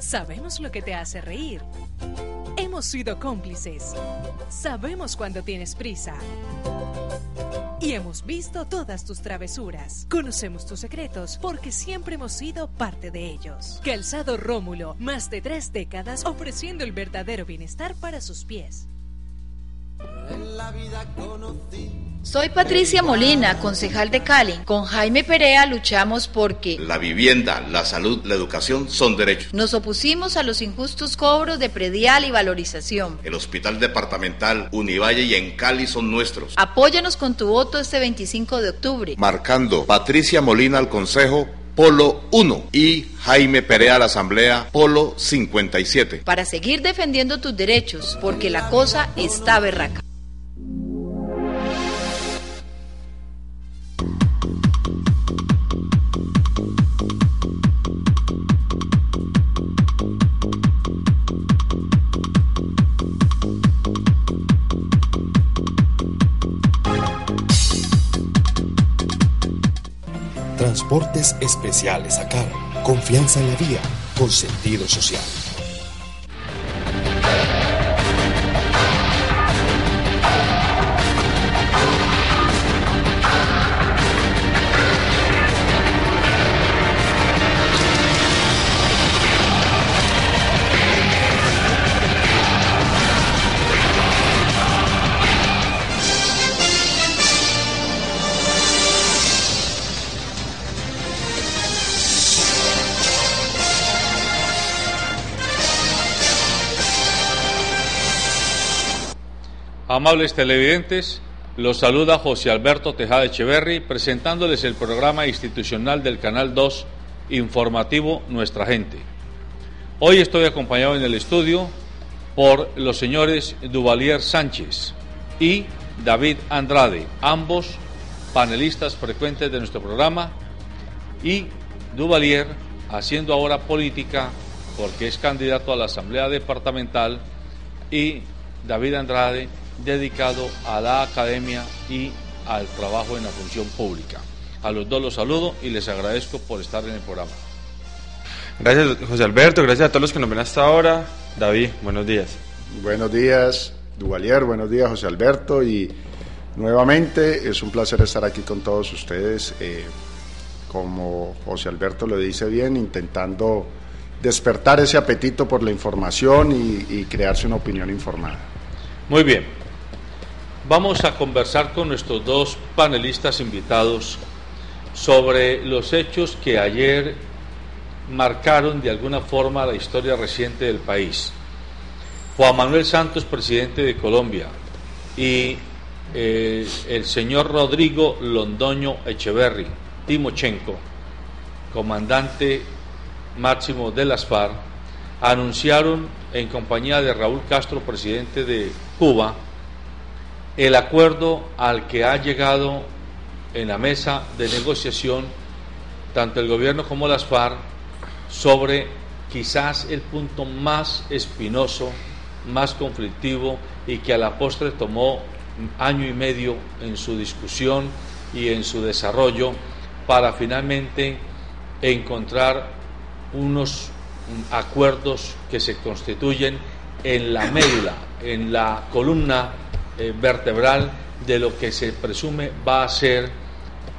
Sabemos lo que te hace reír. Hemos sido cómplices. Sabemos cuando tienes prisa. Y hemos visto todas tus travesuras. Conocemos tus secretos porque siempre hemos sido parte de ellos. Calzado Rómulo, más de 3 décadas ofreciendo el verdadero bienestar para sus pies. En la vida conocí. Soy Patricia Molina, concejal de Cali. Con Jaime Perea luchamos porque la vivienda, la salud, la educación son derechos. Nos opusimos a los injustos cobros de predial y valorización. El Hospital Departamental, Univalle y en Cali son nuestros. Apóyanos con tu voto este 25 de octubre. Marcando Patricia Molina al Consejo, Polo 1 y Jaime Perea a la Asamblea, Polo 57. Para seguir defendiendo tus derechos, porque la cosa está berraca. Transportes Especiales ACAR. Confianza en la vía, con sentido social. Amables televidentes, los saluda José Alberto Tejada Echeverri, presentándoles el programa institucional del Canal 2, informativo Nuestra Gente. Hoy estoy acompañado en el estudio por los señores Duvalier Sánchez y David Andrade, ambos panelistas frecuentes de nuestro programa, y Duvalier haciendo ahora política porque es candidato a la Asamblea Departamental, y David Andrade dedicado a la academia y al trabajo en la función pública. A los dos los saludo y les agradezco por estar en el programa. Gracias, José Alberto, gracias a todos los que nos ven hasta ahora. David, buenos días. Buenos días, Duvalier, buenos días, José Alberto, y nuevamente es un placer estar aquí con todos ustedes, como José Alberto lo dice bien, intentando despertar ese apetito por la información y crearse una opinión informada. Muy bien. Vamos a conversar con nuestros dos panelistas invitados sobre los hechos que ayer marcaron de alguna forma la historia reciente del país. Juan Manuel Santos, presidente de Colombia, y el señor Rodrigo Londoño Echeverri Timochenko, comandante máximo de las FARC, anunciaron en compañía de Raúl Castro, presidente de Cuba, el acuerdo al que ha llegado en la mesa de negociación tanto el gobierno como las FARC sobre quizás el punto más espinoso, más conflictivo, y que a la postre tomó 1 año y medio en su discusión y en su desarrollo para finalmente encontrar unos acuerdos que se constituyen en la médula, en la columna vertebral de lo que se presume va a ser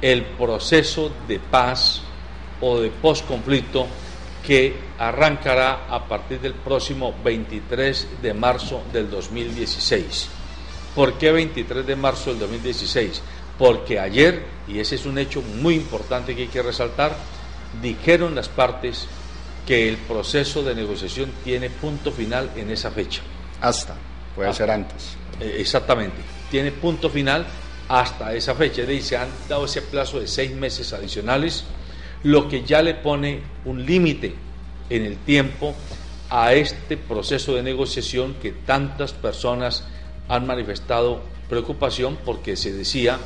el proceso de paz o de posconflicto que arrancará a partir del próximo 23 de marzo del 2016. ¿Por qué 23 de marzo del 2016? Porque ayer, y ese es un hecho muy importante que hay que resaltar, dijeron las partes que el proceso de negociación tiene punto final en esa fecha. Puede ser antes. Exactamente, tiene punto final hasta esa fecha. Es decir, se han dado ese plazo de 6 meses adicionales, lo que ya le pone un límite en el tiempo a este proceso de negociación que tantas personas han manifestado preocupación, porque se decía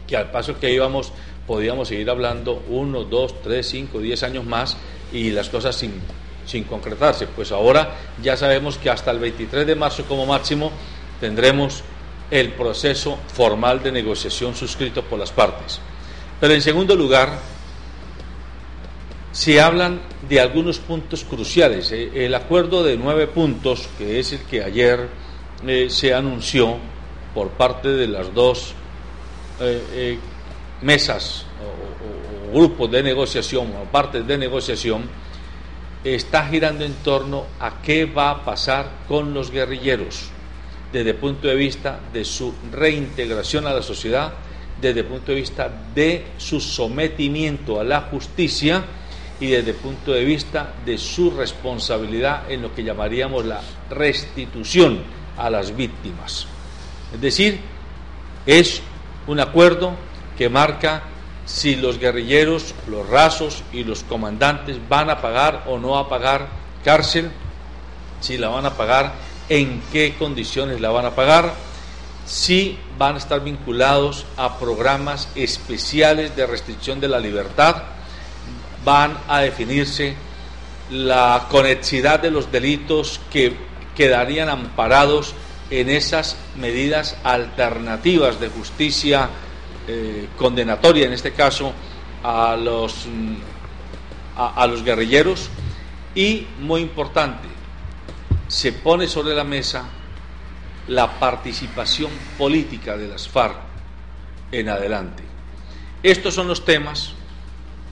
que al paso que íbamos podíamos seguir hablando 1, 2, 3, 5, 10 años más y las cosas sin concretarse. Pues ahora ya sabemos que hasta el 23 de marzo como máximo tendremos el proceso formal de negociación suscrito por las partes. Pero en segundo lugar, se hablan de algunos puntos cruciales. El acuerdo de 9 puntos, que es el que ayer se anunció por parte de las dos mesas o grupos de negociación o partes de negociación, está girando en torno a qué va a pasar con los guerrilleros desde el punto de vista de su reintegración a la sociedad, desde el punto de vista de su sometimiento a la justicia y desde el punto de vista de su responsabilidad en lo que llamaríamos la restitución a las víctimas. Es decir, es un acuerdo que marca si los guerrilleros, los rasos y los comandantes van a pagar o no a pagar cárcel, si la van a pagar, en qué condiciones la van a pagar, si van a estar vinculados a programas especiales de restricción de la libertad, van a definirse la conexidad de los delitos que quedarían amparados en esas medidas alternativas de justicia condenatoria, en este caso a los guerrilleros, y muy importante, se pone sobre la mesa la participación política de las FARC en adelante. Estos son los temas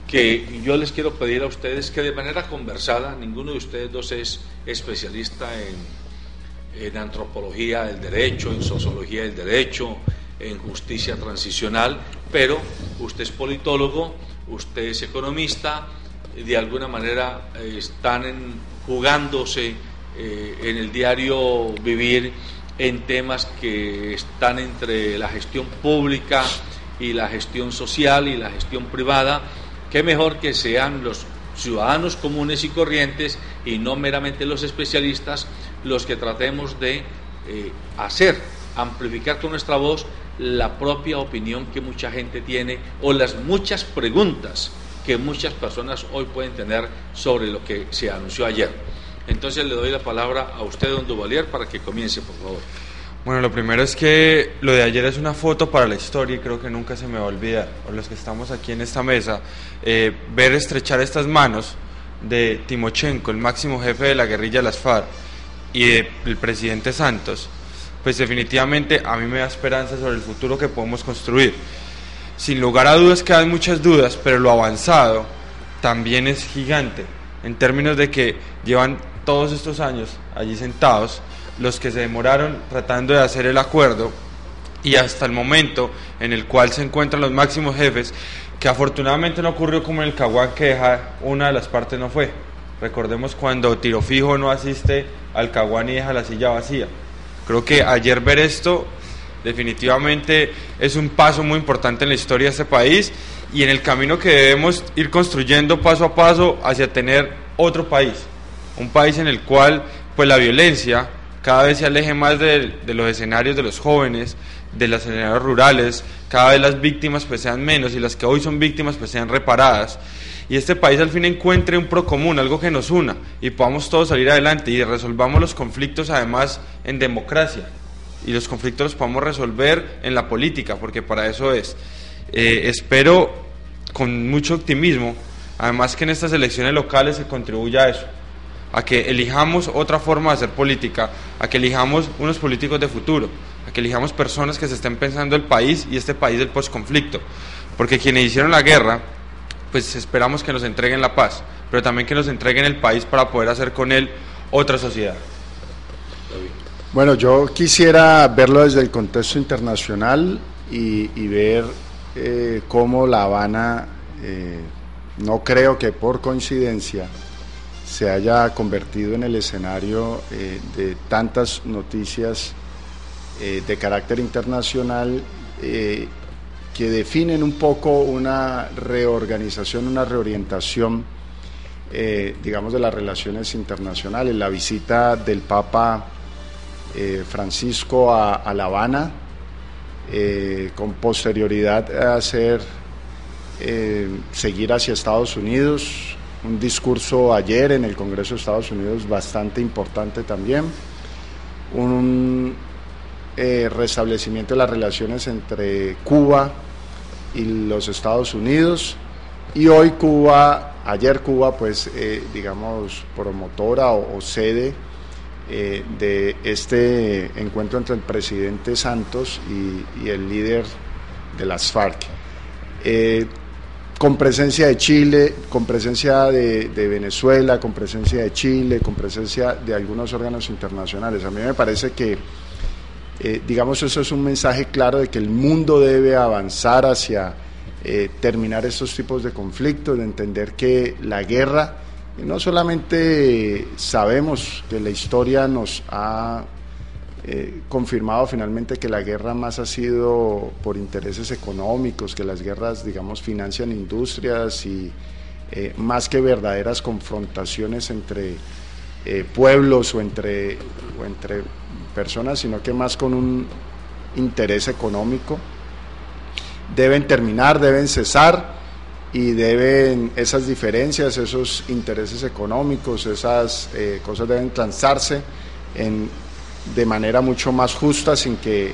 que yo les quiero pedir a ustedes que de manera conversada, ninguno de ustedes dos es especialista en antropología del derecho, en sociología del derecho, en justicia transicional, pero usted es politólogo, usted es economista, de alguna manera están jugándose en el diario vivir en temas que están entre la gestión pública y la gestión social y la gestión privada. Qué mejor que sean los ciudadanos comunes y corrientes y no meramente los especialistas los que tratemos de amplificar con nuestra voz la propia opinión que mucha gente tiene o las muchas preguntas que muchas personas hoy pueden tener sobre lo que se anunció ayer. Entonces le doy la palabra a usted, don Duvalier, para que comience, por favor. Bueno, lo primero es que lo de ayer es una foto para la historia y creo que nunca se me va a olvidar, o los que estamos aquí en esta mesa, ver estrechar estas manos de Timochenko, el máximo jefe de la guerrilla de las FARC, y del presidente Santos, pues definitivamente a mí me da esperanza sobre el futuro que podemos construir. Sin lugar a dudas quedan muchas dudas, pero lo avanzado también es gigante, en términos de que llevan todos estos años allí sentados, los que se demoraron tratando de hacer el acuerdo, y hasta el momento en el cual se encuentran los máximos jefes, que afortunadamente no ocurrió como en el Caguán, que una de las partes no fue. Recordemos cuando Tiro Fijo no asiste al Caguán y deja la silla vacía. Creo que ayer ver esto definitivamente es un paso muy importante en la historia de este país y en el camino que debemos ir construyendo paso a paso hacia tener otro país, un país en el cual pues la violencia cada vez se aleje más de los escenarios de los jóvenes, de los escenarios rurales, cada vez las víctimas pues sean menos y las que hoy son víctimas pues sean reparadas, y este país al fin encuentre un procomún, algo que nos una y podamos todos salir adelante y resolvamos los conflictos además en democracia, y los conflictos los podamos resolver en la política, porque para eso es. Espero con mucho optimismo, además que en estas elecciones locales se contribuya a eso, a que elijamos otra forma de hacer política, a que elijamos unos políticos de futuro, a que elijamos personas que se estén pensando el país y este país del posconflicto, porque quienes hicieron la guerra, pues esperamos que nos entreguen la paz, pero también que nos entreguen el país para poder hacer con él otra sociedad. Bueno, yo quisiera verlo desde el contexto internacional y ver cómo La Habana, no creo que por coincidencia se haya convertido en el escenario de tantas noticias de carácter internacional que definen un poco una reorganización, una reorientación, digamos, de las relaciones internacionales. La visita del Papa Francisco a La Habana, con posterioridad a seguir hacia Estados Unidos, un discurso ayer en el Congreso de Estados Unidos bastante importante también, un restablecimiento de las relaciones entre Cuba y los Estados Unidos, y hoy Cuba Ayer Cuba, pues, digamos, promotora o sede de este encuentro entre el presidente Santos y el líder de las FARC, con presencia de Chile, con presencia de Venezuela, con presencia de Chile, con presencia de algunos órganos internacionales. A mí me parece que, digamos, eso es un mensaje claro de que el mundo debe avanzar hacia terminar estos tipos de conflictos, de entender que la guerra, no solamente sabemos que la historia nos ha confirmado finalmente que la guerra más ha sido por intereses económicos, que las guerras, digamos, financian industrias y más que verdaderas confrontaciones entre pueblos o entre personas, sino que más con un interés económico, deben terminar, deben cesar, y deben esas diferencias, esos intereses económicos, esas cosas deben transarse de manera mucho más justa, sin que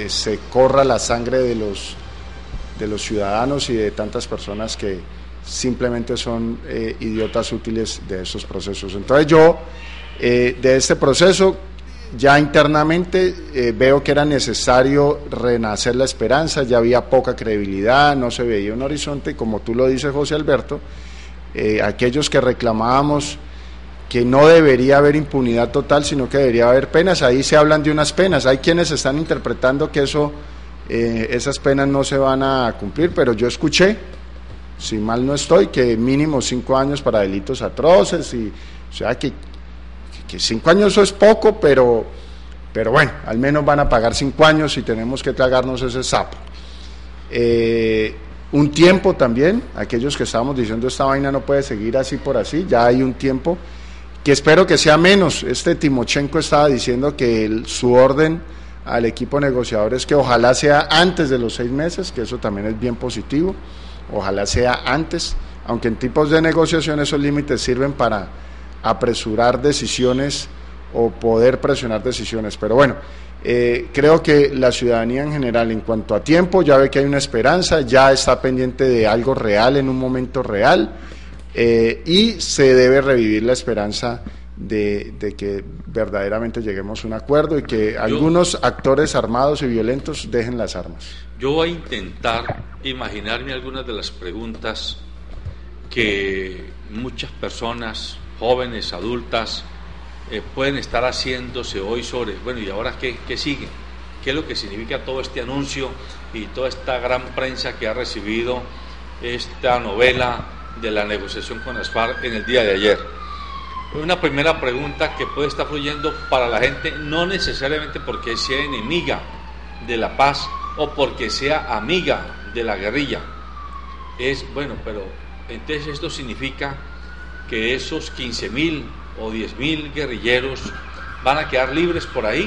se corra la sangre de los ciudadanos y de tantas personas que simplemente son idiotas útiles de esos procesos. Entonces yo, de este proceso, ya internamente veo que era necesario renacer la esperanza, ya había poca credibilidad, no se veía un horizonte, y como tú lo dices, José Alberto, aquellos que reclamábamos que no debería haber impunidad total, sino que debería haber penas, ahí se hablan de unas penas, hay quienes están interpretando que esas penas no se van a cumplir, pero yo escuché, si mal no estoy, que mínimo 5 años para delitos atroces, o sea que 5 años eso es poco, pero bueno, al menos van a pagar 5 años y tenemos que tragarnos ese sapo. Un tiempo también, aquellos que estábamos diciendo esta vaina no puede seguir así por así, ya hay un tiempo, que espero que sea menos. Timochenko estaba diciendo que su orden al equipo negociador es que ojalá sea antes de los 6 meses, que eso también es bien positivo, ojalá sea antes, aunque en tipos de negociación esos límites sirven para apresurar decisiones o poder presionar decisiones, pero bueno, creo que la ciudadanía en general, en cuanto a tiempo, ya ve que hay una esperanza, ya está pendiente de algo real en un momento real, y se debe revivir la esperanza de que verdaderamente lleguemos a un acuerdo y que algunos actores armados y violentos dejen las armas. Yo voy a intentar imaginarme algunas de las preguntas que muchas personas, jóvenes, adultas, pueden estar haciéndose hoy sobre, bueno, ¿y ahora qué sigue? ¿Qué es lo que significa todo este anuncio y toda esta gran prensa que ha recibido esta novela de la negociación con las FARC en el día de ayer? Una primera pregunta que puede estar fluyendo para la gente, no necesariamente porque sea enemiga de la paz o porque sea amiga de la guerrilla, es, bueno, pero entonces esto significa que esos 15.000 o 10.000 guerrilleros van a quedar libres por ahí.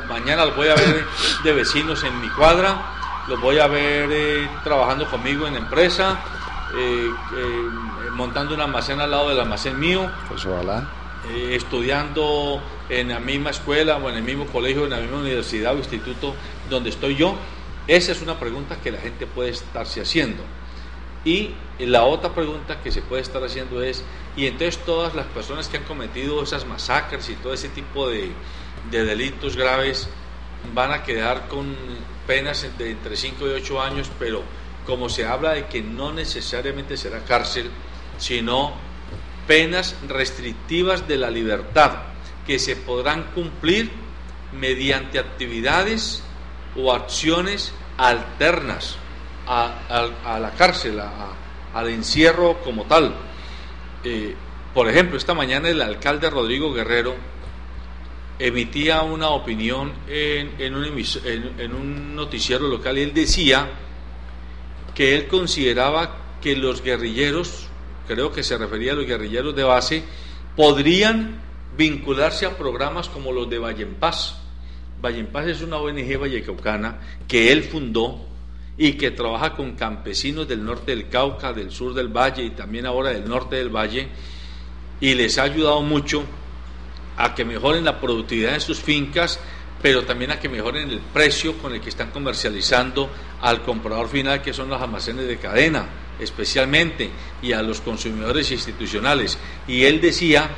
Mañana los voy a ver de vecinos en mi cuadra, los voy a ver trabajando conmigo en la empresa, montando un almacén al lado del almacén mío, pues ojalá, estudiando en la misma escuela o en el mismo colegio, en la misma universidad o instituto donde estoy yo. Esa es una pregunta que la gente puede estarse haciendo. Y la otra pregunta que se puede estar haciendo es, y entonces todas las personas que han cometido esas masacres y todo ese tipo de delitos graves van a quedar con penas de entre 5 y 8 años, pero como se habla de que no necesariamente será cárcel, sino penas restrictivas de la libertad, que se podrán cumplir mediante actividades o acciones alternas a la cárcel, al encierro como tal. Por ejemplo, esta mañana el alcalde Rodrigo Guerrero emitía una opinión en un noticiero local, y él decía que él consideraba que los guerrilleros, creo que se refería a los guerrilleros de base, podrían vincularse a programas como los de Valle en Paz. Valle en Paz es una ONG vallecaucana que él fundó y que trabaja con campesinos del norte del Cauca, del sur del valle y también ahora del norte del valle, y les ha ayudado mucho a que mejoren la productividad de sus fincas, pero también a que mejoren el precio con el que están comercializando al comprador final, que son los almacenes de cadena, especialmente, y a los consumidores institucionales. Y él decía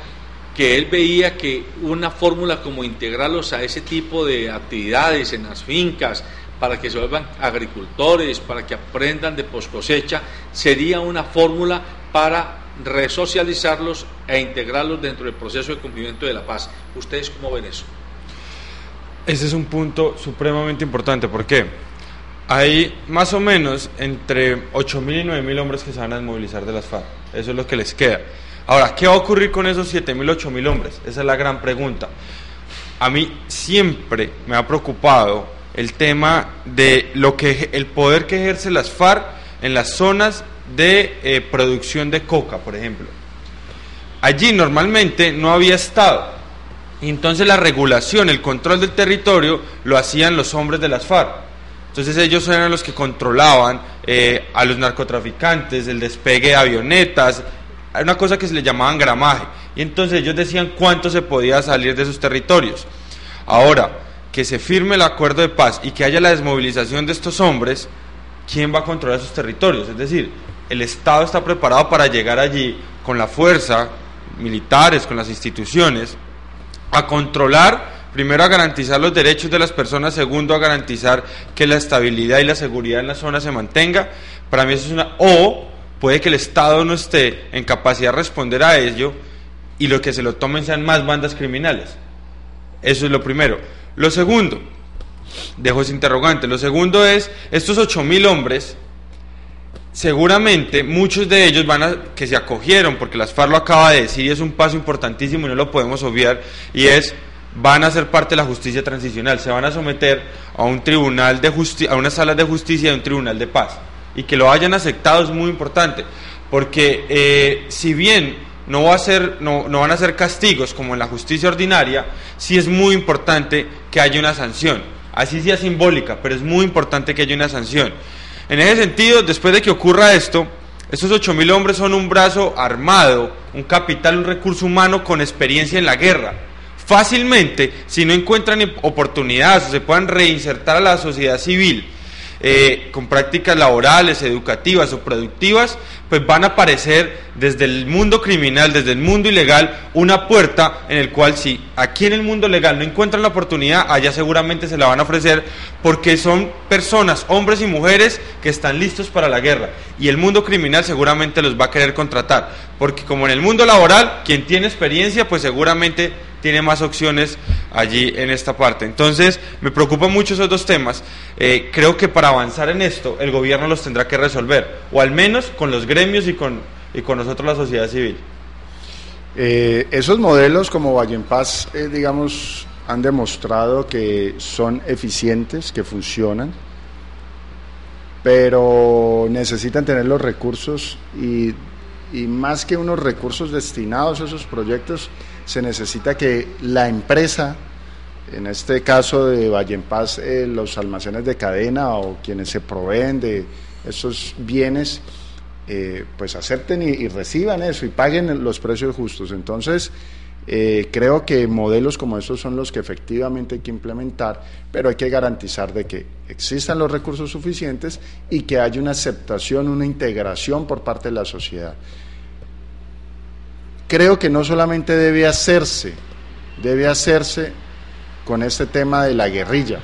que él veía que una fórmula como integrarlos a ese tipo de actividades en las fincas, para que se vuelvan agricultores, para que aprendan de poscosecha, sería una fórmula para resocializarlos e integrarlos dentro del proceso de cumplimiento de la paz. ¿Ustedes cómo ven eso? Ese es un punto supremamente importante. ¿Por qué? Hay más o menos entre 8.000 y 9.000 hombres que se van a desmovilizar de las FARC. Eso es lo que les queda. Ahora, ¿qué va a ocurrir con esos 7.000, 8.000 hombres? Esa es la gran pregunta. A mí siempre me ha preocupado el tema de el poder que ejerce las FARC en las zonas de producción de coca, por ejemplo. Allí normalmente no había Estado, y entonces la regulación, el control del territorio lo hacían los hombres de las FARC. Entonces ellos eran los que controlaban a los narcotraficantes, el despegue de avionetas, una cosa que se le llamaban gramaje, y entonces ellos decían cuánto se podía salir de esos territorios. Ahora, que se firme el acuerdo de paz y que haya la desmovilización de estos hombres, ¿quién va a controlar esos territorios? Es decir, el Estado está preparado para llegar allí con la fuerza, militares, con las instituciones, a controlar, primero a garantizar los derechos de las personas, segundo a garantizar que la estabilidad y la seguridad en la zona se mantenga. Para mí eso es o puede que el Estado no esté en capacidad de responder a ello y lo que se lo tomen sean más bandas criminales. Eso es lo primero. Lo segundo, dejo ese interrogante, lo segundo es, estos 8.000 hombres, seguramente muchos de ellos que se acogieron, porque las FARC lo acaba de decir y es un paso importantísimo y no lo podemos obviar, y es, van a ser parte de la justicia transicional, se van a someter a un tribunal de justicia, a unas salas de justicia y a un tribunal de paz, y que lo hayan aceptado es muy importante, porque si bien no van a ser castigos como en la justicia ordinaria, sí es muy importante que haya una sanción, así sea simbólica, pero es muy importante que haya una sanción. En ese sentido, después de que ocurra esto, estos 8.000 hombres son un brazo armado, un capital, un recurso humano con experiencia en la guerra. Fácilmente, si no encuentran oportunidades o se puedan reinsertar a la sociedad civil, con prácticas laborales, educativas o productivas, pues van a aparecer desde el mundo criminal, desde el mundo ilegal, una puerta en el cual si aquí en el mundo legal no encuentran la oportunidad, allá seguramente se la van a ofrecer, porque son personas, hombres y mujeres que están listos para la guerra, y el mundo criminal seguramente los va a querer contratar, porque como en el mundo laboral, quien tiene experiencia pues seguramente tiene más opciones allí en esta parte. Entonces me preocupan mucho esos dos temas. Creo que para avanzar en esto el gobierno los tendrá que resolver, o al menos con los gremios y con nosotros la sociedad civil. Esos modelos como Valle en Paz, digamos, han demostrado que son eficientes, que funcionan, pero necesitan tener los recursos y más que unos recursos destinados a esos proyectos, se necesita que la empresa, en este caso de Valle en Paz, los almacenes de cadena o quienes se proveen de esos bienes, pues acepten y reciban eso y paguen los precios justos. Entonces, creo que modelos como estos son los que efectivamente hay que implementar, pero hay que garantizar de que existan los recursos suficientes y que haya una aceptación, una integración por parte de la sociedad. Creo que no solamente debe hacerse con este tema de la guerrilla.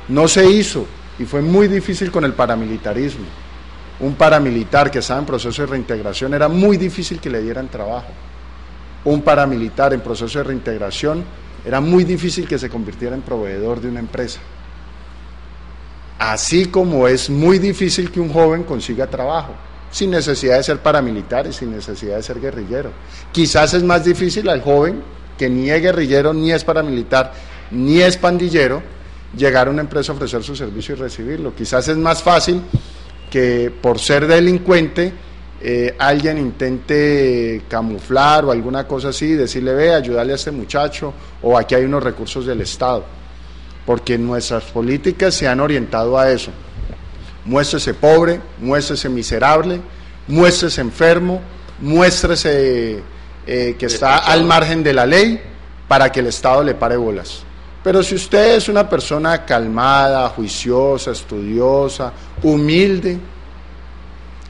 No se hizo y fue muy difícil con el paramilitarismo. Un paramilitar que estaba en proceso de reintegración era muy difícil que le dieran trabajo. Un paramilitar en proceso de reintegración era muy difícil que se convirtiera en proveedor de una empresa. Así como es muy difícil que un joven consiga trabajo, sin necesidad de ser paramilitar y sin necesidad de ser guerrillero. Quizás es más difícil al joven que ni es guerrillero, ni es paramilitar, ni es pandillero, llegar a una empresa a ofrecer su servicio y recibirlo. Quizás es más fácil que por ser delincuente alguien intente camuflar o alguna cosa así, decirle, ve, ayúdale a este muchacho, o aquí hay unos recursos del Estado, porque nuestras políticas se han orientado a eso. Muéstrese pobre, muéstrese miserable, muéstrese enfermo, muéstrese que está al margen de la ley para que el Estado le pare bolas. Pero si usted es una persona calmada, juiciosa, estudiosa, humilde,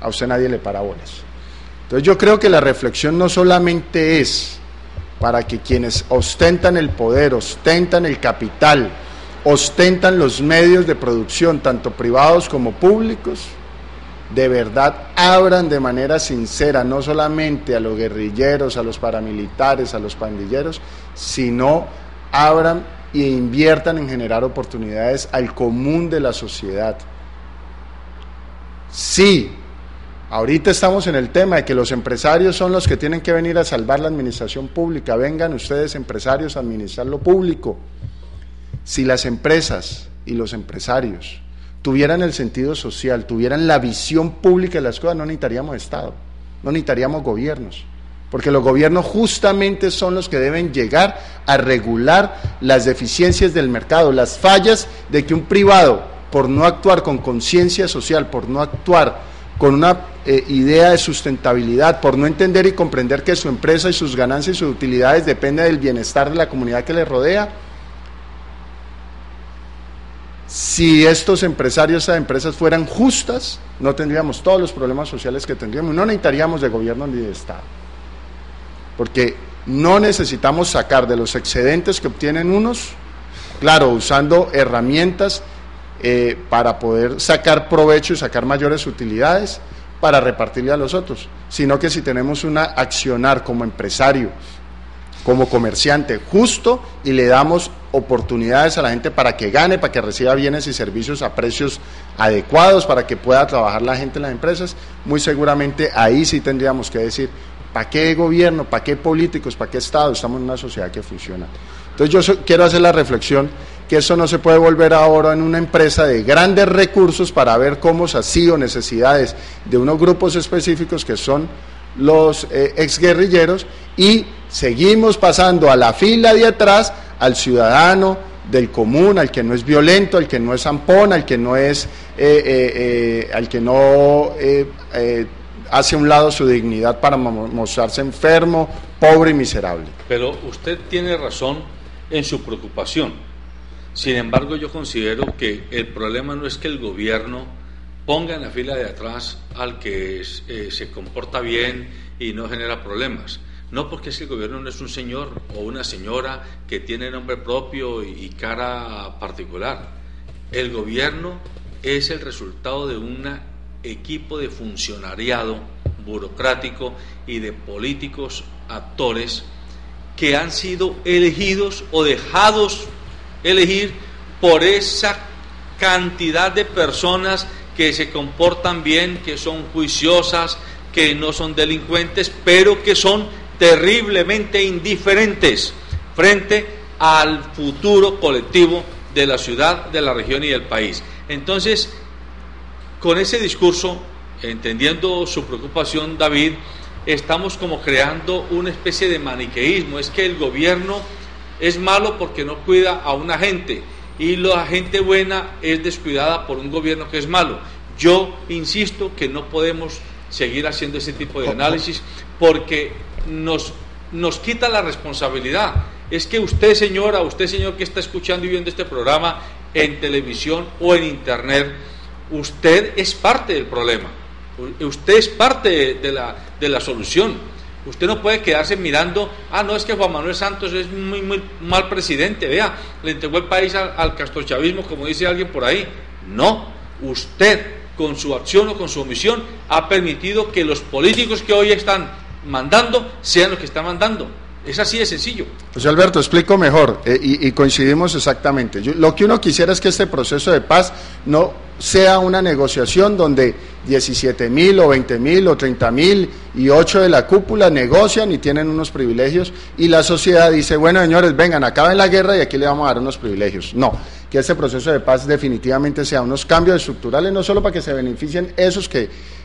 a usted nadie le para bolas. Entonces yo creo que la reflexión no solamente es para que quienes ostentan el poder, ostentan el capital, ostentan los medios de producción, tanto privados como públicos, de verdad abran de manera sincera, no solamente a los guerrilleros, a los paramilitares, a los pandilleros, sino abran e inviertan en generar oportunidades al común de la sociedad. Sí, ahorita estamos en el tema de que los empresarios son los que tienen que venir a salvar la administración pública. Vengan ustedes, empresarios, a administrar lo público. Si las empresas y los empresarios tuvieran el sentido social, tuvieran la visión pública de las cosas, no necesitaríamos Estado, no necesitaríamos gobiernos, porque los gobiernos justamente son los que deben llegar a regular las deficiencias del mercado, las fallas de que un privado, por no actuar con conciencia social, por no actuar con una idea de sustentabilidad, por no entender y comprender que su empresa y sus ganancias y sus utilidades dependen del bienestar de la comunidad que le rodea. Si estos empresarios, estas empresas fueran justas, no tendríamos todos los problemas sociales que tendríamos, no necesitaríamos de gobierno ni de Estado, porque no necesitamos sacar de los excedentes que obtienen unos, claro, usando herramientas para poder sacar provecho y sacar mayores utilidades para repartirle a los otros, sino que si tenemos un accionar como empresario, como comerciante justo, y le damos oportunidades a la gente para que gane, para que reciba bienes y servicios a precios adecuados, para que pueda trabajar la gente en las empresas, muy seguramente ahí sí tendríamos que decir, ¿para qué gobierno, para qué políticos, para qué Estado? Estamos en una sociedad que funciona. Entonces yo quiero hacer la reflexión que eso no se puede volver ahora en una empresa de grandes recursos para ver cómo sacio necesidades de unos grupos específicos que son los exguerrilleros, y seguimos pasando a la fila de atrás al ciudadano del común, al que no es violento, al que no es zampón, al que no es al que no hace a un lado su dignidad para mostrarse enfermo, pobre y miserable. Pero usted tiene razón en su preocupación. Sin embargo, yo considero que el problema no es que el gobierno ponga en la fila de atrás al que se comporta bien y no genera problemas. No, porque es que el gobierno no es un señor o una señora que tiene nombre propio y cara particular. El gobierno es el resultado de un equipo de funcionariado burocrático y de políticos actores que han sido elegidos o dejados elegir por esa cantidad de personas que se comportan bien, que son juiciosas, que no son delincuentes, pero que son terriblemente indiferentes frente al futuro colectivo de la ciudad, de la región y del país. Entonces, con ese discurso, entendiendo su preocupación, David, estamos como creando una especie de maniqueísmo. Es que el gobierno es malo porque no cuida a una gente, y la gente buena es descuidada por un gobierno que es malo. Yo insisto que no podemos seguir haciendo ese tipo de análisis porque nos quita la responsabilidad. Es que usted, señora, usted, señor, que está escuchando y viendo este programa en televisión o en internet, usted es parte del problema, usted es parte de la solución. Usted no puede quedarse mirando, no, es que Juan Manuel Santos es muy mal presidente, vea, le entregó el país al castrochavismo, como dice alguien por ahí. No, usted con su acción o con su omisión ha permitido que los políticos que hoy están mandando sean los que están mandando. Es así de sencillo. José Alberto, explico mejor, y coincidimos exactamente. Lo que uno quisiera es que este proceso de paz no sea una negociación donde 17.000 o 20.000 o 30.000 y 8 de la cúpula negocian y tienen unos privilegios, y la sociedad dice, bueno, señores, vengan, acaben la guerra y aquí le vamos a dar unos privilegios. No, que este proceso de paz definitivamente sea unos cambios estructurales, no solo para que se beneficien esos que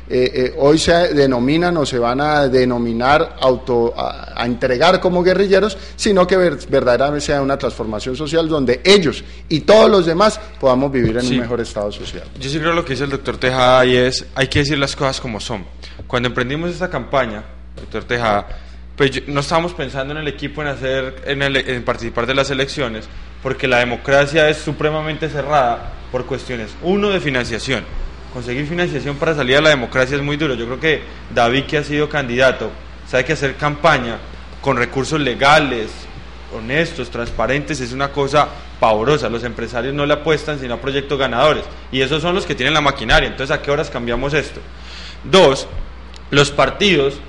hoy se denominan o se van a denominar a entregar como guerrilleros, sino que verdaderamente sea una transformación social donde ellos y todos los demás podamos vivir en un mejor estado social. Yo sí creo lo que dice el doctor Tejada, y es, hay que decir las cosas como son. Cuando emprendimos esta campaña, doctor Tejada, pues no estábamos pensando en el equipo en participar de las elecciones, porque la democracia es supremamente cerrada por cuestiones, uno, de financiación, conseguir financiación para salir a la democracia es muy duro. Yo creo que David, que ha sido candidato, sabe que hacer campaña con recursos legales, honestos, transparentes, es una cosa pavorosa. Los empresarios no le apuestan sino a proyectos ganadores, y esos son los que tienen la maquinaria. Entonces, ¿a qué horas cambiamos esto? 2, los partidos,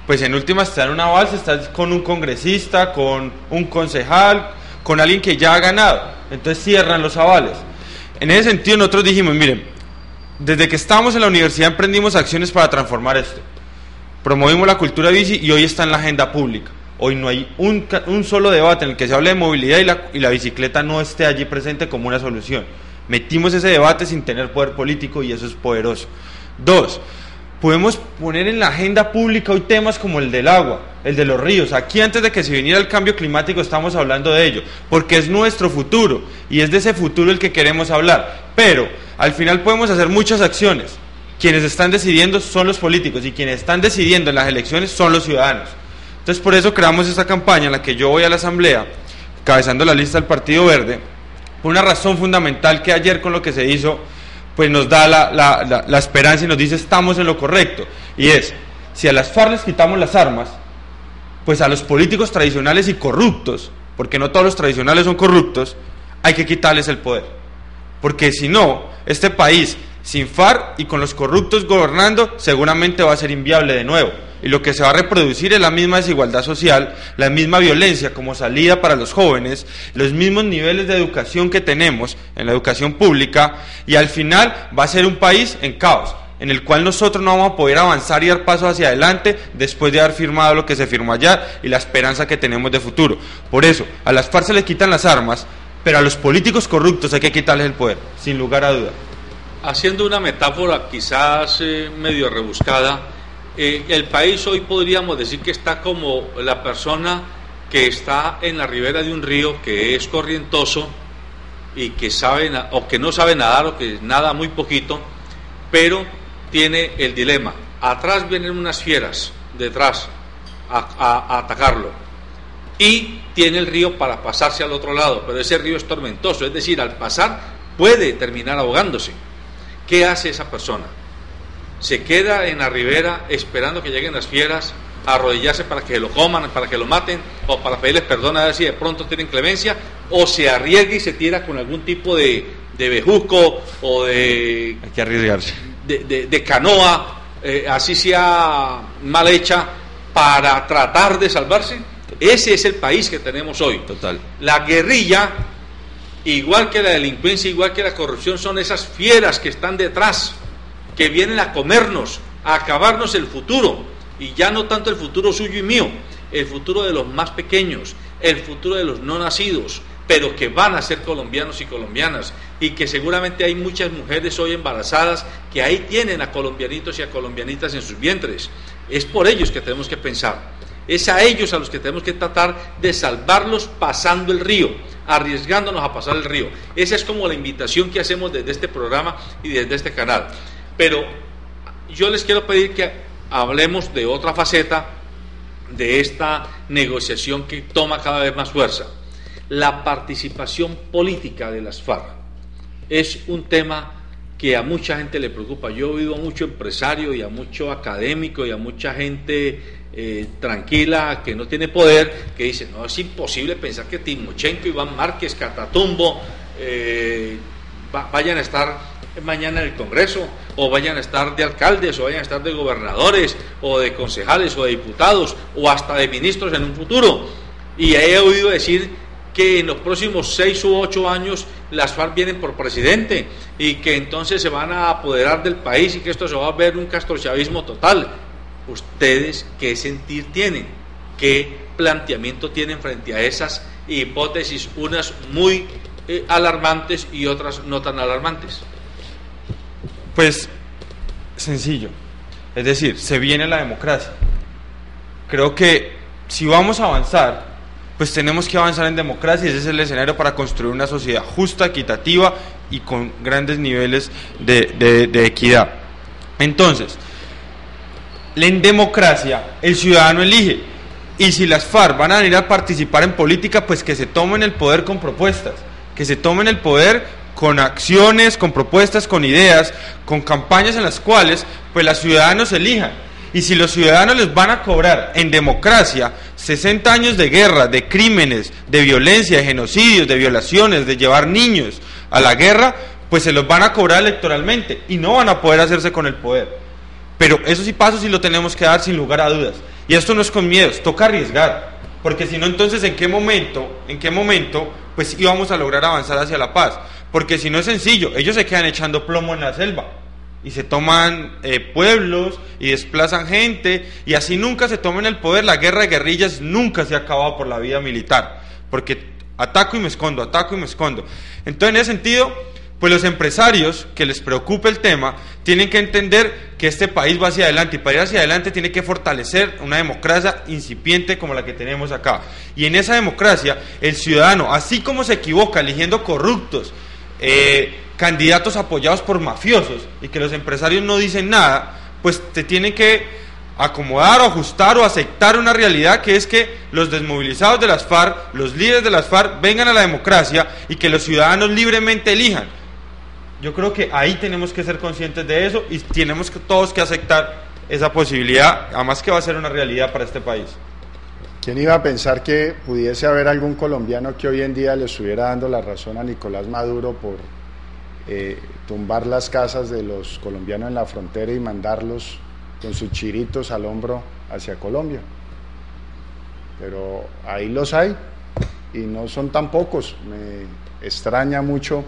pues en últimas te dan un aval, estás con un congresista, con un concejal, con alguien que ya ha ganado, entonces cierran los avales. En ese sentido nosotros dijimos, miren, desde que estábamos en la universidad emprendimos acciones para transformar esto. Promovimos la cultura bici y hoy está en la agenda pública. Hoy no hay un solo debate en el que se hable de movilidad y la bicicleta no esté allí presente como una solución. Metimos ese debate sin tener poder político y eso es poderoso. 2, podemos poner en la agenda pública hoy temas como el del agua, el de los ríos. Aquí, antes de que se viniera el cambio climático, estamos hablando de ello, porque es nuestro futuro y es de ese futuro el que queremos hablar. Pero al final podemos hacer muchas acciones. Quienes están decidiendo son los políticos y quienes están decidiendo en las elecciones son los ciudadanos. Entonces, por eso creamos esta campaña en la que yo voy a la asamblea, cabezando la lista del Partido Verde, por una razón fundamental que ayer con lo que se hizo, pues nos da la esperanza y nos dice estamos en lo correcto, y es, si a las FARC les quitamos las armas, pues a los políticos tradicionales y corruptos, porque no todos los tradicionales son corruptos, hay que quitarles el poder, porque si no, este país sin FARC y con los corruptos gobernando seguramente va a ser inviable de nuevo, y lo que se va a reproducir es la misma desigualdad social, la misma violencia como salida para los jóvenes, los mismos niveles de educación que tenemos en la educación pública, y al final va a ser un país en caos, en el cual nosotros no vamos a poder avanzar y dar pasos hacia adelante después de haber firmado lo que se firmó allá y la esperanza que tenemos de futuro. Por eso, a las FARC se les quitan las armas, pero a los políticos corruptos hay que quitarles el poder, sin lugar a duda. Haciendo una metáfora quizás medio rebuscada, el país hoy podríamos decir que está como la persona que está en la ribera de un río que es corrientoso y que sabe o que no sabe nadar o que nada muy poquito, pero tiene el dilema: atrás vienen unas fieras, detrás a atacarlo, y tiene el río para pasarse al otro lado, pero ese río es tormentoso, es decir, al pasar puede terminar ahogándose. ¿Qué hace esa persona? ¿Se queda en la ribera esperando que lleguen las fieras, a arrodillarse para que lo coman, para que lo maten, o para pedirles perdón a ver si de pronto tienen clemencia, o se arriesga y se tira con algún tipo de bejuco o de... Hay que arriesgarse. De canoa, así sea mal hecha, para tratar de salvarse? Ese es el país que tenemos hoy. Total. La guerrilla, igual que la delincuencia, igual que la corrupción, son esas fieras que están detrás, que vienen a comernos, a acabarnos el futuro, y ya no tanto el futuro suyo y mío, el futuro de los más pequeños, el futuro de los no nacidos, pero que van a ser colombianos y colombianas, y que seguramente hay muchas mujeres hoy embarazadas que ahí tienen a colombianitos y a colombianitas en sus vientres. Es por ellos que tenemos que pensar, es a ellos a los que tenemos que tratar de salvarlos pasando el río, arriesgándonos a pasar el río. Esa es como la invitación que hacemos desde este programa y desde este canal. Pero yo les quiero pedir que hablemos de otra faceta de esta negociación que toma cada vez más fuerza: la participación política de las FARC. Es un tema que a mucha gente le preocupa. Yo he oído a mucho empresario y a mucho académico y a mucha gente tranquila, que no tiene poder, que dice, no, es imposible pensar que Timochenko, Iván Márquez, Catatumbo vayan a estar mañana en el Congreso, o vayan a estar de alcaldes, o vayan a estar de gobernadores, o de concejales, o de diputados, o hasta de ministros en un futuro. Y he oído decir que en los próximos 6 u 8 años las FARC vienen por presidente, y que entonces se van a apoderar del país, y que esto se va a ver un castrochavismo total. ¿Ustedes qué sentir tienen? ¿Qué planteamiento tienen frente a esas hipótesis, unas muy alarmantes y otras no tan alarmantes? Pues sencillo, es decir, se viene la democracia. Creo que si vamos a avanzar, pues tenemos que avanzar en democracia, y ese es el escenario para construir una sociedad justa, equitativa y con grandes niveles de equidad. Entonces, en democracia el ciudadano elige, y si las FARC van a participar en política, pues que se tomen el poder con propuestas, que se tomen el poder con acciones, con propuestas, con ideas, con campañas en las cuales pues los ciudadanos elijan. Y si los ciudadanos les van a cobrar en democracia 60 años de guerra, de crímenes, de violencia, de genocidios, de violaciones, de llevar niños a la guerra, pues se los van a cobrar electoralmente y no van a poder hacerse con el poder. Pero esos pasos sí lo tenemos que dar sin lugar a dudas. Y esto no es con miedos, toca arriesgar, porque si no, entonces ¿en qué momento pues íbamos a lograr avanzar hacia la paz? Porque si no es sencillo, ellos se quedan echando plomo en la selva y se toman pueblos y desplazan gente, y así nunca se toman el poder. La guerra de guerrillas nunca se ha acabado por la vía militar, porque ataco y me escondo. Entonces, en ese sentido, pues los empresarios que les preocupe el tema tienen que entender que este país va hacia adelante, y para ir hacia adelante tiene que fortalecer una democracia incipiente como la que tenemos acá. Y en esa democracia, el ciudadano, así como se equivoca eligiendo corruptos, candidatos apoyados por mafiosos, y que los empresarios no dicen nada, pues te tienen que acomodar o ajustar o aceptar una realidad, que es que los desmovilizados de las FARC, los líderes de las FARC, vengan a la democracia y que los ciudadanos libremente elijan. Yo creo que ahí tenemos que ser conscientes de eso, y tenemos que todos que aceptar esa posibilidad, además que va a ser una realidad para este país. ¿Quién iba a pensar que pudiese haber algún colombiano que hoy en día le estuviera dando la razón a Nicolás Maduro por tumbar las casas de los colombianos en la frontera y mandarlos con sus chiritos al hombro hacia Colombia? Pero ahí los hay, y no son tan pocos. Me extraña mucho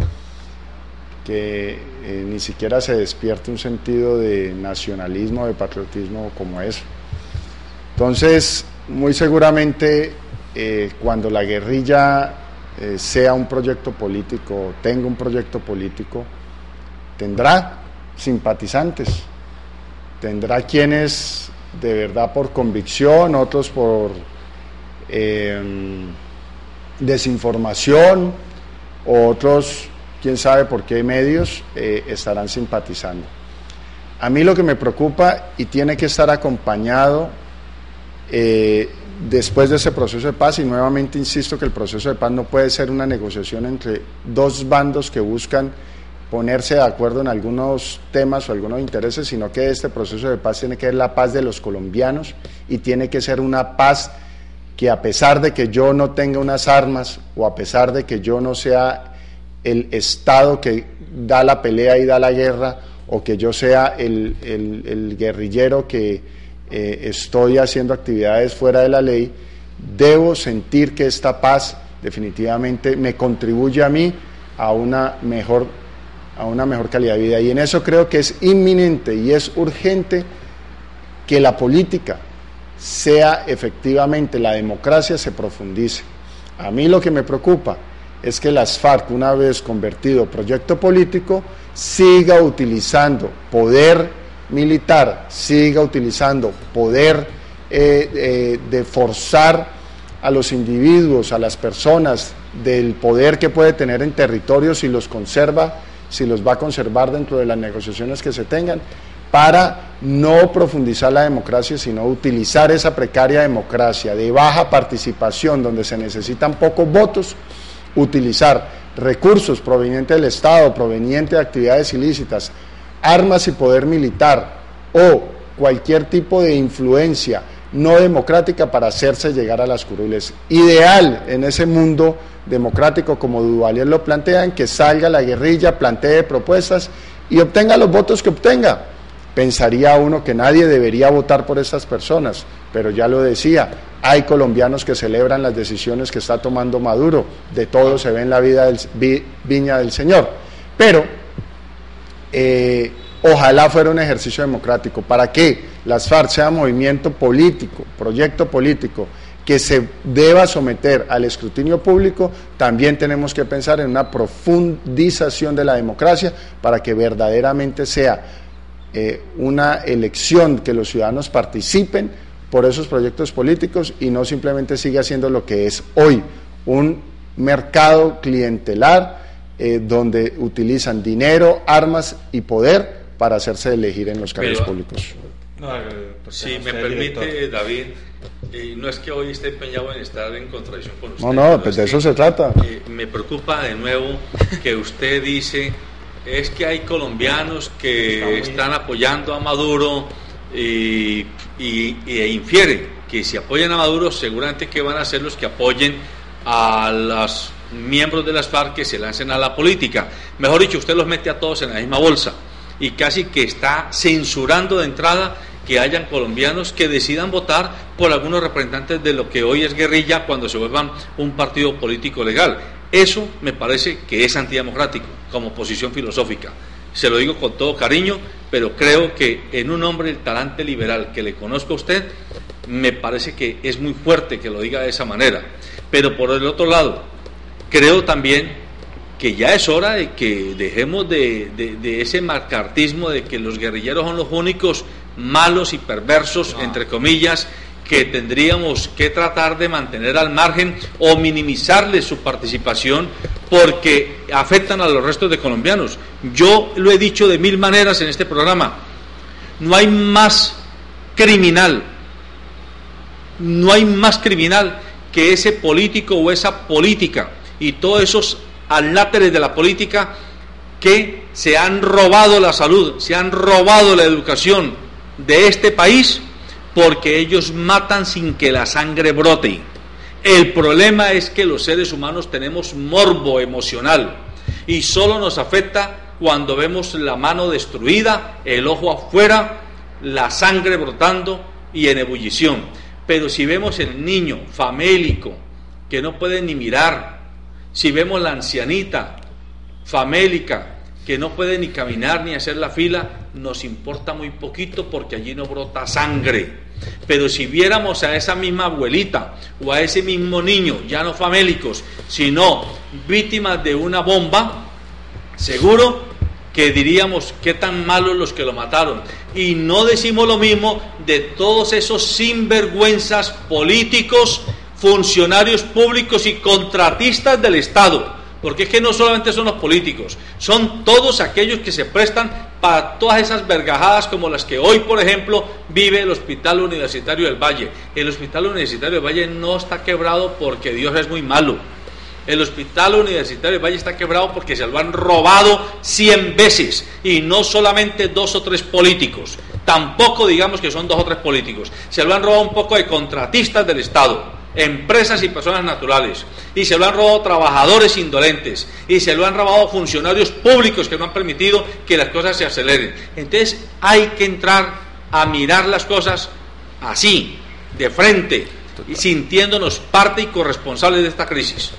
que ni siquiera se despierte un sentido de nacionalismo, de patriotismo como eso. Entonces, muy seguramente cuando la guerrilla sea un proyecto político, tenga un proyecto político, tendrá simpatizantes, tendrá quienes de verdad por convicción, otros por desinformación, otros quién sabe por qué medios estarán simpatizando. A mí lo que me preocupa, y tiene que estar acompañado después de ese proceso de paz, y nuevamente insisto que el proceso de paz no puede ser una negociación entre dos bandos que buscan ponerse de acuerdo en algunos temas o algunos intereses, sino que este proceso de paz tiene que ser la paz de los colombianos, y tiene que ser una paz que, a pesar de que yo no tenga unas armas, o a pesar de que yo no sea el Estado que da la pelea y da la guerra, o que yo sea el guerrillero que estoy haciendo actividades fuera de la ley, debo sentir que esta paz definitivamente me contribuye a mí a una mejor calidad de vida. Y en eso creo que es inminente y es urgente que la política sea efectivamente, la democracia se profundice. A mí lo que me preocupa es que las FARC, una vez convertido proyecto político, siga utilizando poder militar, siga utilizando poder de forzar a los individuos, a las personas, del poder que puede tener en territorio, si los conserva, si los va a conservar dentro de las negociaciones que se tengan, para no profundizar la democracia, sino utilizar esa precaria democracia de baja participación, donde se necesitan pocos votos, utilizar recursos provenientes del Estado, provenientes de actividades ilícitas, armas y poder militar o cualquier tipo de influencia no democrática para hacerse llegar a las curules. Ideal en ese mundo democrático, como Duvalier lo plantea, en que salga la guerrilla, plantee propuestas y obtenga los votos que obtenga. Pensaría uno que nadie debería votar por estas personas, pero ya lo decía, hay colombianos que celebran las decisiones que está tomando Maduro, de todo se ve en la viña del Señor, pero ojalá fuera un ejercicio democrático. Para que las FARC sea movimiento político, proyecto político, que se deba someter al escrutinio público, también tenemos que pensar en una profundización de la democracia para que verdaderamente sea una elección, que los ciudadanos participen por esos proyectos políticos y no simplemente siga siendo lo que es hoy, un mercado clientelar donde utilizan dinero, armas y poder para hacerse elegir en los cargos públicos. Si me permite, David, No es que hoy esté empeñado en estar en contradicción con usted. No, pues de eso se trata. Me preocupa de nuevo que usted dice, es que hay colombianos que están apoyando a Maduro e infiere que si apoyan a Maduro seguramente que van a ser los que apoyen a los miembros de las FARC que se lancen a la política. Mejor dicho, usted los mete a todos en la misma bolsa y casi que está censurando de entrada que hayan colombianos que decidan votar por algunos representantes de lo que hoy es guerrilla cuando se vuelvan un partido político legal. Eso me parece que es antidemocrático como posición filosófica. Se lo digo con todo cariño, pero creo que en un hombre del talante liberal que le conozco a usted, me parece que es muy fuerte que lo diga de esa manera. Pero por el otro lado, creo también que ya es hora de que dejemos de ese macartismo de que los guerrilleros son los únicos malos y perversos, entre comillas, que tendríamos que tratar de mantener al margen o minimizarles su participación porque afectan a los restos de colombianos. Yo lo he dicho de mil maneras en este programa, no hay más criminal que ese político o esa política y todos esos aláteres de la política que se han robado la salud, se han robado la educación de este país porque ellos matan sin que la sangre brote. El problema es que los seres humanos tenemos morbo emocional y solo nos afecta cuando vemos la mano destruida, el ojo afuera, la sangre brotando y en ebullición. Pero si vemos el niño famélico que no puede ni mirar, si vemos la ancianita famélica que no puede ni caminar ni hacer la fila, nos importa muy poquito porque allí no brota sangre. Pero si viéramos a esa misma abuelita o a ese mismo niño, ya no famélicos, sino víctimas de una bomba, seguro que diríamos qué tan malos los que lo mataron. Y no decimos lo mismo de todos esos sinvergüenzas políticos, funcionarios públicos y contratistas del Estado. Porque es que no solamente son los políticos, son todos aquellos que se prestan para todas esas vergajadas como las que hoy, por ejemplo, vive el Hospital Universitario del Valle. El Hospital Universitario del Valle no está quebrado porque Dios es muy malo. El Hospital Universitario del Valle está quebrado porque se lo han robado 100 veces y no solamente 2 o 3 políticos. Tampoco digamos que son 2 o 3 políticos. Se lo han robado un poco de contratistas del Estado, empresas y personas naturales, y se lo han robado trabajadores indolentes, y se lo han robado funcionarios públicos que no han permitido que las cosas se aceleren. Entonces hay que entrar a mirar las cosas así, de frente, y sintiéndonos parte y corresponsables de esta crisis.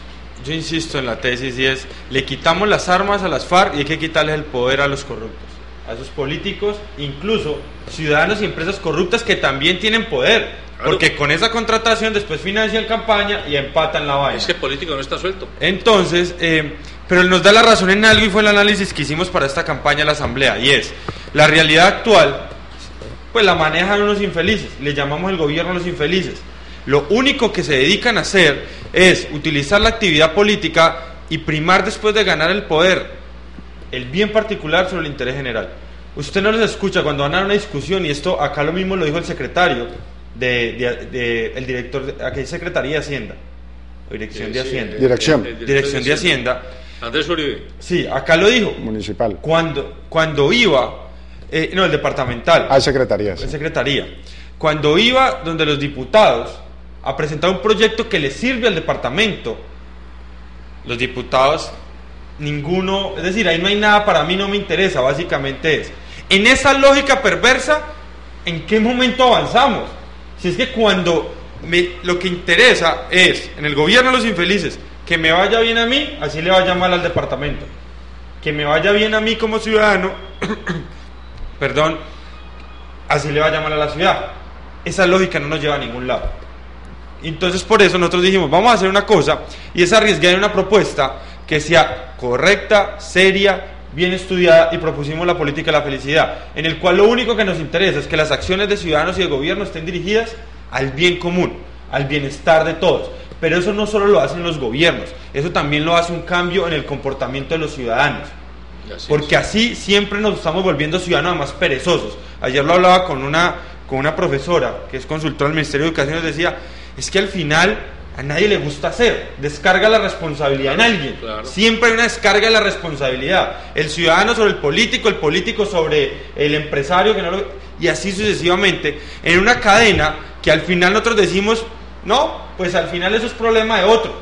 Yo insisto en la tesis y es, le quitamos las armas a las FARC y hay que quitarles el poder a los corruptos, a esos políticos, incluso ciudadanos y empresas corruptas que también tienen poder. Claro. Porque con esa contratación después financian campaña y empatan la vaina. Es que el político no está suelto. Entonces, pero él nos da la razón en algo y fue el análisis que hicimos para esta campaña de la Asamblea, y es, la realidad actual, pues la manejan unos infelices, le llamamos el gobierno a los infelices. Lo único que se dedican a hacer es utilizar la actividad política y primar después de ganar el poder, el bien particular sobre el interés general. Usted no les escucha cuando van a una discusión, y esto acá lo mismo lo dijo el secretario, el director, aquí hay Secretaría de Hacienda, Dirección de Hacienda. Dirección de Hacienda. Andrés Uribe. Sí, acá lo dijo. Municipal. Cuando iba, no, el departamental. Secretaría. Sí. Secretaría. Cuando iba donde los diputados a presentar un proyecto que les sirve al departamento, los diputados, ninguno, es decir, ahí no hay nada, para mí no me interesa, básicamente es. En esa lógica perversa, ¿en qué momento avanzamos? Si es que cuando lo que interesa es, en el gobierno de los infelices, que me vaya bien a mí, así le vaya mal al departamento. Que me vaya bien a mí como ciudadano, perdón, así le vaya mal a la ciudad. Esa lógica no nos lleva a ningún lado. Entonces por eso nosotros dijimos, vamos a hacer una cosa, y es arriesgar una propuesta que sea correcta, seria, bien estudiada, y propusimos la política de la felicidad, en el cual lo único que nos interesa es que las acciones de ciudadanos y de gobierno estén dirigidas al bien común, al bienestar de todos. Pero eso no solo lo hacen los gobiernos, eso también lo hace un cambio en el comportamiento de los ciudadanos, porque así siempre nos estamos volviendo ciudadanos más perezosos. Ayer lo hablaba con con una profesora que es consultora del Ministerio de Educación, nos decía, es que al final a nadie le gusta hacer, descarga la responsabilidad en alguien, claro. Siempre hay una descarga de la responsabilidad, el ciudadano sobre el político sobre el empresario, y así sucesivamente, en una cadena que al final nosotros decimos, no, pues al final eso es problema de otro,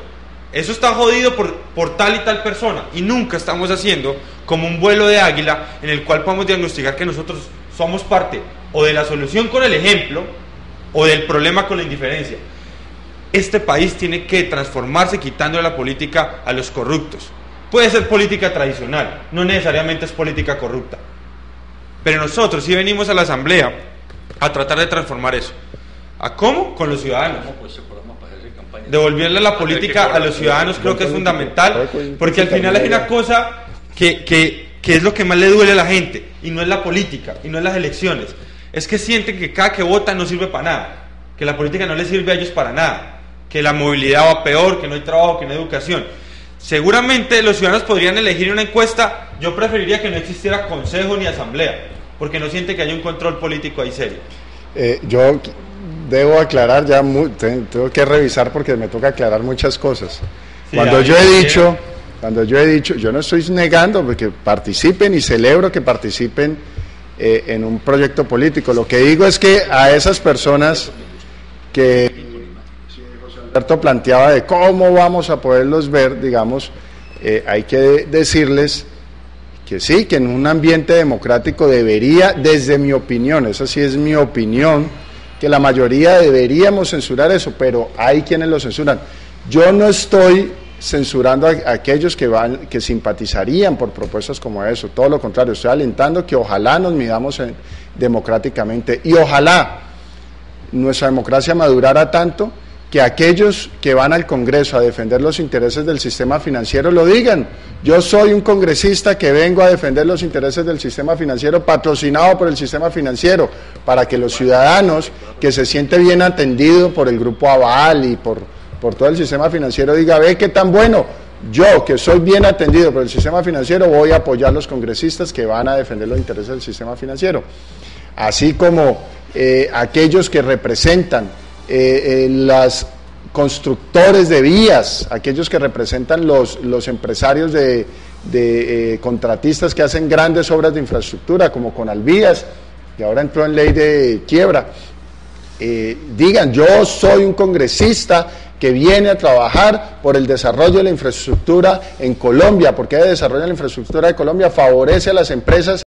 eso está jodido por tal y tal persona, y nunca estamos haciendo como un vuelo de águila en el cual podemos diagnosticar que nosotros somos parte o de la solución con el ejemplo o del problema con la indiferencia. Este país tiene que transformarse quitando la política a los corruptos. Puede ser política tradicional, no necesariamente es política corrupta. Pero nosotros sí venimos a la Asamblea a tratar de transformar eso. ¿A cómo? Con los ciudadanos. Devolverle la política a los ciudadanos creo que es fundamental, porque al final hay una cosa que es lo que más le duele a la gente, y no es la política, y no es las elecciones. Es que sienten que cada que votan no sirve para nada, que la política no les sirve a ellos para nada, que la movilidad va peor, que no hay trabajo, que no hay educación. Seguramente los ciudadanos podrían elegir una encuesta, yo preferiría que no existiera consejo ni asamblea, porque no siente que haya un control político ahí serio. Yo debo aclarar, tengo que revisar porque me toca aclarar muchas cosas. Sí, Cuando yo he dicho, yo no estoy negando porque participen y celebro que participen en un proyecto político. Lo que digo es que a esas personas que José Alberto planteaba de cómo vamos a poderlos ver, digamos, hay que decirles que sí, que en un ambiente democrático debería, desde mi opinión, esa sí es mi opinión, que la mayoría deberíamos censurar eso, pero hay quienes lo censuran. Yo no estoy censurando a aquellos que simpatizarían por propuestas como eso, todo lo contrario, estoy alentando que ojalá nos midamos democráticamente y ojalá nuestra democracia madurara tanto que aquellos que van al Congreso a defender los intereses del sistema financiero lo digan. Yo soy un congresista que vengo a defender los intereses del sistema financiero, patrocinado por el sistema financiero, para que los ciudadanos que se sienten bien atendidos por el Grupo Aval y por todo el sistema financiero diga, ve qué tan bueno, yo que soy bien atendido por el sistema financiero voy a apoyar a los congresistas que van a defender los intereses del sistema financiero. Así como aquellos que representan los constructores de vías, aquellos que representan los empresarios de contratistas que hacen grandes obras de infraestructura como Conalvías, y ahora entró en ley de quiebra, digan, yo soy un congresista que viene a trabajar por el desarrollo de la infraestructura en Colombia, porque el desarrollo de la infraestructura de Colombia favorece a las empresas